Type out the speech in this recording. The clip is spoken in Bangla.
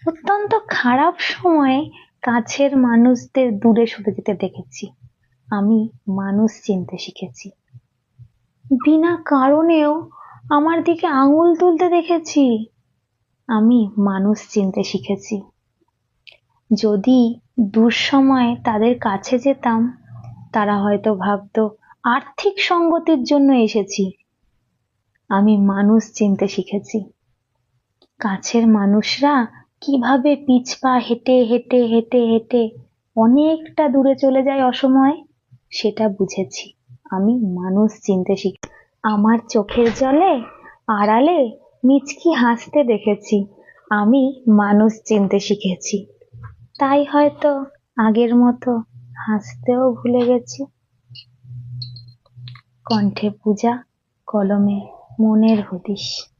অত্যন্ত খারাপ সময়ে কাছের মানুষদের দূরে সরে যেতে দেখেছি। আমি মানুষ চিনতে শিখেছি। বিনা কারণেও আমার দিকে আঙুল তুলতে দেখেছি। আমি মানুষ চিনতে শিখেছি। যদি দুঃসময়ে তাদের কাছে যেতাম, তারা হয়তো ভাবতো আর্থিক সঙ্গতির জন্য এসেছি। আমি মানুষ চিনতে শিখেছি। কাছের মানুষরা কিভাবে পিছপা হেঁটে হেঁটে হেঁটে হেঁটে অনেকটা দূরে চলে যায় অসময়ে, সেটা বুঝেছি। আমি মানুষ চিনতে শিখেছি। আমার চোখের জলে আড়ালে মিচকি হাসতে দেখেছি। আমি মানুষ চিনতে শিখেছি। তাই হয়তো আগের মতো হাসতেও ভুলে গেছি। কণ্ঠে পূজা, কলমে মনের হদিশ।